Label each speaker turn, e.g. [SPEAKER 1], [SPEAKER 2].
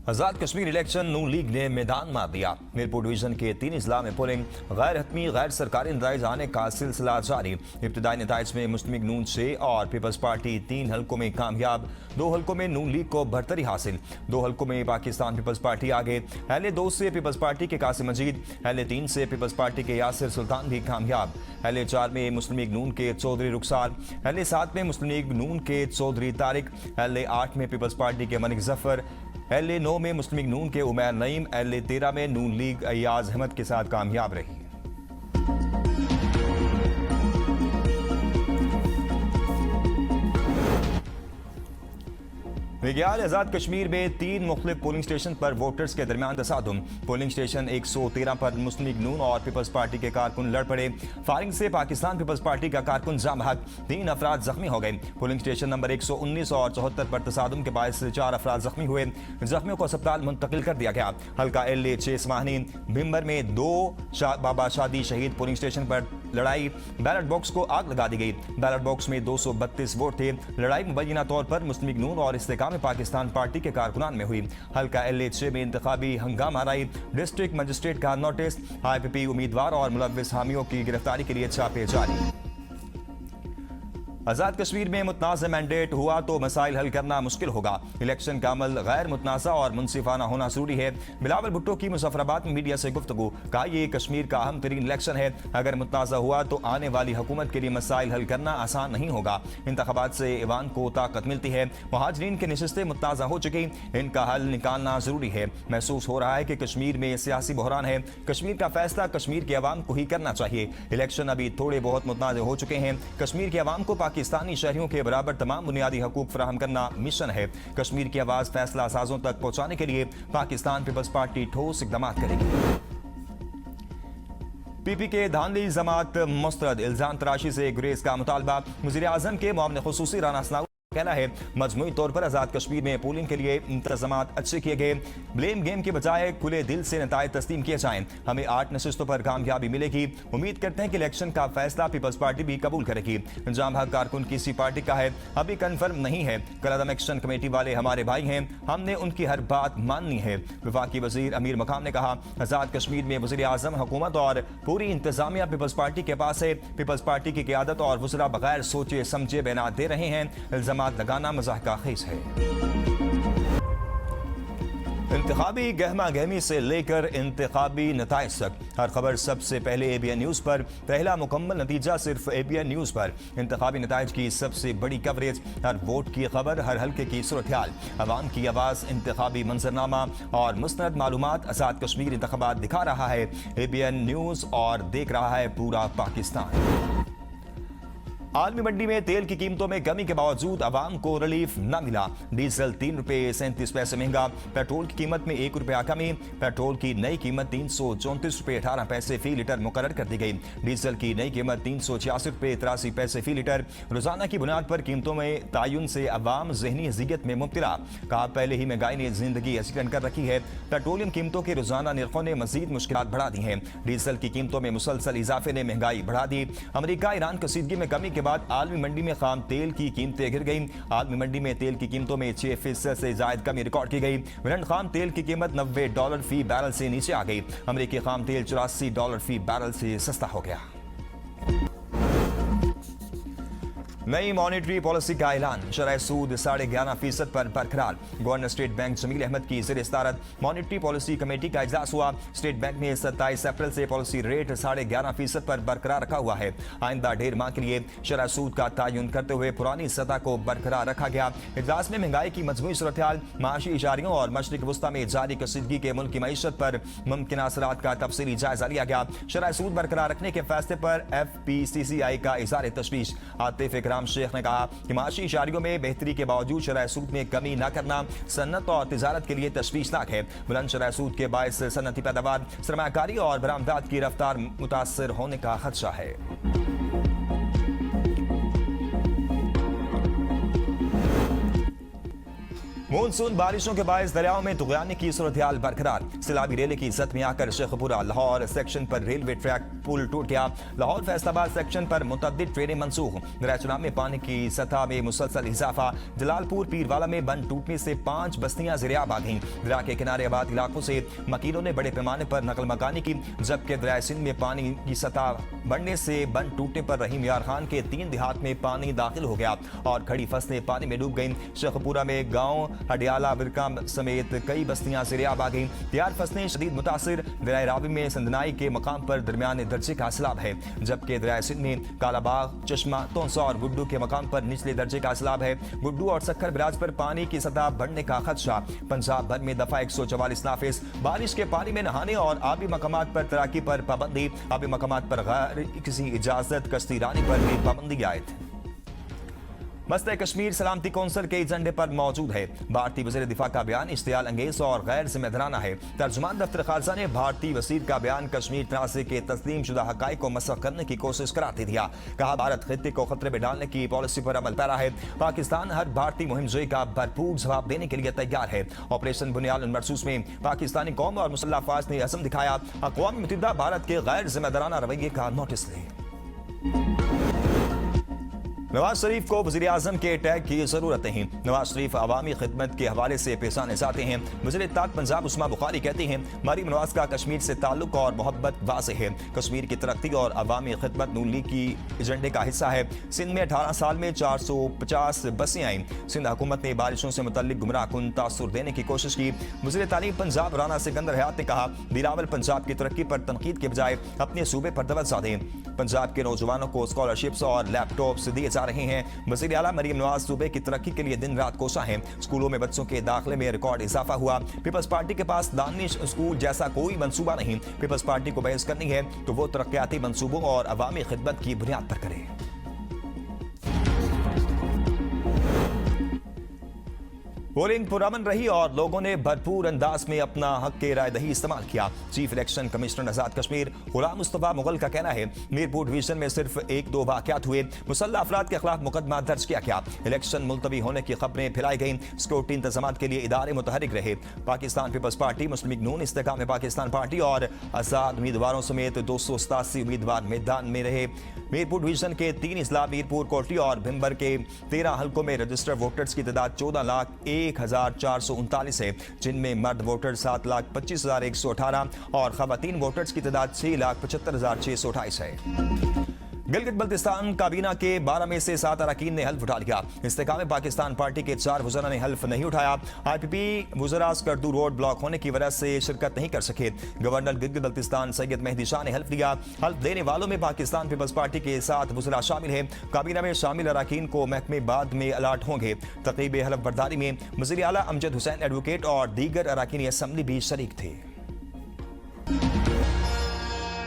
[SPEAKER 1] आजाद Kashmir election नून league ने मैदान मार दिया। मीरपुर डिवीजन के 3 अजला में पोलिंग गैर हतमी गैर सरकारी नताइज आने का सिलसिला जारी। इब्तदाई नताइज में मुस्लिम लीग नून 6 और पीपल्स पार्टी 3 हल्कों में कामयाब। 2 हल्कों में नून लीग को बढ़तरी हासिल। 2 हल्कों में पाकिस्तान पीपल्स पार्टी आगे। अहले 2 से पीपल्स पार्टी के कासिम मजीद, अहले 3 से पीपल्स पार्टी के यासिर सुल्तान भी कामयाब। अहले 4 में मुस्लिम लीग नून के चौधरी रुखसार, अहले 7 में मुस्लिम लीग नून के चौधरी तारिक, अहले 8 में पीपल्स पार्टी के मलिक जफर, एल 9 में मुस्लिम लीग नून के उमैर नईम, एल 13 में नून लीग अयाज अहमद के साथ कामयाब रही। विज्ञान आजाद कश्मीर में 3 मुख्तलिफ पोलिंग स्टेशन पर वोटर्स के दरमियान तसादुम। पोलिंग स्टेशन 113 पर मुस्लिम लीग नून और पीपल्स पार्टी के कारकुन लड़ पड़े। फायरिंग से पाकिस्तान पीपल्स पार्टी का कारकुन जाम हक, 3 अफराद जख्मी हो गए। पोलिंग स्टेशन नंबर 119 और 74 पर तसादुम के बायस 4 अफराद जख्मी हुए। जख्मियों को अस्पताल मुंतकिल कर दिया गया। हल्का LA 6 समाहनी भिम्बर में 2 बाबा शादी शहीद पोलिंग स्टेशन पर लड़ाई। बैलेट बॉक्स को आग लगा दी गई। बैलेट बॉक्स में 232 वोट थे। लड़ाई मुबैना तौर पर मुस्लिम लीग नून और इस्तेकाम पाकिस्तान पार्टी के कारकुनान में हुई। हल्का LA 6 में इंतखाबी हंगामा आई। डिस्ट्रिक्ट मजिस्ट्रेट का नोटिस। IPP उम्मीदवार और मुलव्विस हामियों की गिरफ्तारी के लिए छापे जारी। आजाद कश्मीर में मुतनाज़ मैंडेट हुआ तो मसाइल हल करना मुश्किल होगा। इलेक्शन का अमल गैर मुतनाज़ा और मुनसिफाना होना जरूरी है। बिलावल भुट्टो की मुजफ्फराबाद में मीडिया से गुफ्तगू, कहा यह कश्मीर का अहम तरीन इलेक्शन है। अगर मुतनाज़ा हुआ तो आने वाली हुकूमत के लिए मसाइल हल करना आसान नहीं होगा। इंतखाबात से ईवान को ताकत मिलती है। मुहाजिरीन की नशिस्तें मुतनाज़ा हो चुकी, इनका हल निकालना जरूरी है। महसूस हो रहा है कि कश्मीर में सियासी बहरान है। कश्मीर का फैसला कश्मीर के अवाम को ही करना चाहिए। इलेक्शन अभी थोड़े बहुत मुतनाज़ हो चुके हैं। कश्मीर के अवाम को पाकिस्तानी शहरियों के बराबर तमाम बुनियादी हकूक फराहम करना मिशन है। कश्मीर की आवाज फैसला साजों तक पहुंचाने के लिए पाकिस्तान पीपल्स पार्टी ठोस इकदाम करेगी। PP के धांधली जमात मुस्तरद, इल्जाम तराशी से गुरेज का मुतालबा। वज़ीर आज़म के मुआविन खुसूसी राना असनाउल्लाह कहना है मजमूई तौर पर आजाद कश्मीर में पोलिंग के लिए इंतजामात अच्छे किए गए। ब्लेम गेम के बजाय खुले दिल से नतायज तस्लीम किए जाएं। हमें 8 नशिस्तों पर कामयाबी मिलेगी। उम्मीद करते हैं कि इलेक्शन का फैसला पीपल्स पार्टी भी कबूल करेगी। जाम हक कारकुन किसी पार्टी का है, अभी कन्फर्म नहीं है। कलअदम एक्शन कमेटी वाले हमारे भाई हैं, हमने उनकी हर बात माननी है। वफाकी वजीर अमीर मकाम ने कहा आजाद कश्मीर में वज़ीर आज़म, हुकूमत और पूरी इंतजामिया पीपल्स पार्टी के पास है। पीपल्स पार्टी की क़यादत और वज़रा बगैर सोचे समझे बयान दे रहे हैं। इल्जाम लगाना मज़ाहिका खेज है। इंतखाबी गहमा गहमी से लेकर इंतखाबी नताइज तक हर खबर सबसे पहले ABN न्यूज़ पर। पहला मुकम्मल नतीजा सिर्फ ABN न्यूज़ पर। इंतखाबी नताइज की सबसे बड़ी कवरेज, हर वोट की खबर, हर हल्के की सूरत-ए-हाल, अवाम की आवाज़, इंतखाबी मंजरनामा और मुस्तनद मालूमात। आजाद कश्मीर इंतखाबात दिखा रहा है ABN न्यूज़ और देख रहा है पूरा पाकिस्तान। आलमी मंडी में तेल की कीमतों में कमी के बावजूद आवाम को रिलीफ न मिला। डीजल 3 रुपये 37 पैसे महंगा। पेट्रोल की कीमत में 1 रुपया कमी। पेट्रोल की नई कीमत 334 रुपये 18 पैसे फी लीटर मुकर्रर कर दी गई। डीजल की नई कीमत 386 रुपये 83 पैसे फी लीटर। रोजाना की बुनियाद पर कीमतों में तायुन से अवाम जहनी अजियत में मुब्तला। कहा पहले ही महंगाई ने जिंदगी हसीन कर रखी है। पेट्रोलियम कीमतों के रोजाना निर्खों ने मजीद मुश्किलात बढ़ा दी हैं। डीजल की कीमतों में मुसलसल इजाफे ने महंगाई बढ़ा दी। अमरीका ईरान कशीदगी में कमी के बाद आलमी मंडी में खाम तेल की कीमतें गिर गईं। आलमी मंडी में तेल की कीमतों में 6% से जायद कमी रिकॉर्ड की गई। ब्रेंट खाम तेल की कीमत $90 फी बैरल से नीचे आ गई। अमरीकी खाम तेल $84 फी बैरल से सस्ता हो गया। नई मॉनेटरी पॉलिसी का ऐलान, शरह सूद 11.5% पर बरकरार। Governor state bank Jamil Ahmed की ज़ेर इस्तारत मॉनेटरी पॉलिसी कमेटी का इजलास हुआ। स्टेट बैंक ने 27 अप्रैल से पॉलिसी रेट 11.5% पर बरकरार रखा हुआ है। आइंदा 1.5 माह के लिए शरह सूद का तयन करते हुए पुरानी सतह को बरकरार रखा गया। इजलास में महंगाई की मजमूई सूरत-ए-हाल, माशी इशारियों और मशरिक वस्ता में जारी कशीदगी के मुल्क की मईशत पर मुमकिन असरात का तफसीली जायजा लिया गया। शरह सूद बरकरार रखने के फैसले पर FPCCI का इज़हार तशवीश। आतिफ इकराम शेख ने कहा कि माशी इशारियों में बेहतरी के बावजूद शरह सूद में कमी न करना सन्नत और तिजारत के लिए तशवीशनाक है। बुलंद शरह सूद के बायस सन्नती पैदावार, सरमायाकारी और बरामदात की रफ्तार मुतासर होने का खदशा है। मानसून बारिशों के बायस दरियाओं में तुगयानी की सूरत-ए-हाल बरकरार। सैलाबी रेले की जद में आकर शेखपुरा लाहौर सेक्शन पर रेलवे ट्रैक पुल टूट गया। लाहौर फैसलाबाद सेक्शन पर मुतअद्दिद ट्रेनें मनसूख। दरिया चनाब में पानी की सतह में मुसलसल इजाफा। जलालपुर पीरवाला में बंद टूटने से 5 बस्तियां ज़ेर-ए-आब आ गईं। दरिया के किनारे आबाद इलाकों से मकीनों ने बड़े पैमाने पर नकल मकानी की, जबकि दरिया सिंध में पानी की सतह बढ़ने से बंद टूटने पर रहीम यार खान के 3 देहात में पानी दाखिल हो गया और खड़ी फसलें पानी में डूब गईं। शेखपुरा में गांव हडियाला विरकाम समेत कई बस्तियां ज़ेर-ए-आब आ गईं। तैयार फसलें शदीद मुतासिर। दरिया रावी में संदनाई के मकाम पर दरमियाने दर्जे का सैलाब है, जबकि दरिया सिंध में कालाबाग, चश्मा, तोंसा और गुड्डू के मकाम पर निचले दर्जे का सैलाब है। गुड्डू और सक्खर बराज पर पानी की सतह बढ़ने का खदशा। पंजाब भर में दफा 144 नाफिज। बारिश के पानी में नहाने और आबी मकामात पर तैराकी पर पाबंदी। आबी मकामात पर गैर किसी इजाजत कश्ती रानी पर भी पाबंदी आयद। मस्ते कश्मीर सलामती कौंसिल के एजेंडे पर मौजूद है। भारतीय वज़ीर दिफा का बयान इश्तियाल अंगेज और गैर जिम्मेदाराना है। तर्जुमान दफ्तर खारजा ने भारतीय वज़ीर का बयान कश्मीर तनाज़े के तस्लीम शुदा हक़ाइक़ को मसख़ करने की कोशिश करार दे दिया। कहा भारत खित्ते को खतरे में डालने की पॉलिसी पर अमल पैरा है। पाकिस्तान हर भारतीय मुहिम जोई का भरपूर जवाब देने के लिए तैयार है। ऑपरेशन बुनियाद मरसूस में पाकिस्तानी कौम और मुसल्लह अफ़वाज ने अज़म दिखाया। अक़वाम मुत्तहिदा भारत के गैर जिम्मेदाराना रवैये का नोटिस ले। नवाज शरीफ को वज़ीर आज़म के टैग की जरूरत नहीं। नवाज शरीफ अवामी खिदमत के हवाले से पेशाने जाते हैं। वज़ीर इत्तेहाद पंजाब उस्मा बुखारी कहते हैं मरीम नवाज का कश्मीर से ताल्लुक और मोहब्बत वाज़ेह है। कश्मीर की तरक्की और अवामी खिदमत नून लीग की एजेंडे का हिस्सा है। सिंध में 18 साल में 450 बसें आईं। सिंध हुकूमत ने बारिशों से मुतल्लिक गुमराह कुन तासुर देने की कोशिश की। वज़ीर तालीम पंजाब राना सिकंदर हयात ने कहा दिलावर पंजाब की तरक्की पर तनकीद के बजाय अपने सूबे पर तवज्जो दें। पंजाब के नौजवानों को स्कॉलरशिप्स और लैपटॉप्स दिए जा रहे हैं। वज़ीर आला मरीम नवाज सूबे की तरक्की के लिए दिन रात कोसा हैं। स्कूलों में बच्चों के दाखिले में रिकॉर्ड इजाफा हुआ। पीपल्स पार्टी के पास दानिश स्कूल जैसा कोई मंसूबा नहीं। पीपल्स पार्टी को बहस करनी है तो वो तरक्याती मंसूबों और अवामी खिदमत की बुनियाद पर करे। पोलिंग पुरअमन रही और लोगों ने भरपूर अंदाज में अपना हक के राय दही इस्तेमाल किया। चीफ इलेक्शन कमिश्नर आजाद कश्मीर गुलाम मुस्तफा मुगल का कहना है मीरपुर डिवीजन में सिर्फ 1-2 वाक़यात हुए। मुसल्लह अफराद के खिलाफ मुकदमा दर्ज किया गया। इलेक्शन मुलतवी होने की खबरें फैलाई गईं। सिक्योरिटी इंतजाम के लिए इदारे मुतहरिक रहे। पाकिस्तान पीपल्स पार्टी, मुस्लिम लीग नून, इस्तेकाम पाकिस्तान पार्टी और आजाद उम्मीदवारों समेत 287 उम्मीदवार मैदान में रहे। मीरपुर डिवीजन के 3 अजला मीरपुर, कोटली और भिम्बर के 13 हल्कों में रजिस्टर्ड वोटर्स की तादाद 14,01,439 है, जिनमें मर्द वोटर 7,25,118 और खवातीन वोटर्स की तादाद 6,75,628 है। गिलगित बल्तिस्तान काबीना के 12 में से 7 अरकान ने हल्फ उठा लिया। इस्तेकाम पाकिस्तान पार्टी के 4 वज़रा ने हल्फ नहीं उठाया। IPP वज़रा स्कर्दू रोड ब्लॉक होने की वजह से शिरकत नहीं कर सके। गवर्नर गिलगित बल्तिस्तान सैयद मेहदी शाह ने हल्फ लिया। हल्फ देने वालों में पाकिस्तान पीपल्स पार्टी के 7 वज़रा शामिल हैं। काबीना में शामिल अरकान को महकमे बाद में अलाट होंगे। तक़रीब हल्फ बर्दारी में वज़ीर आला अमजद हुसैन एडवोकेट और दीगर अरकान असम्बली भी शरीक थे।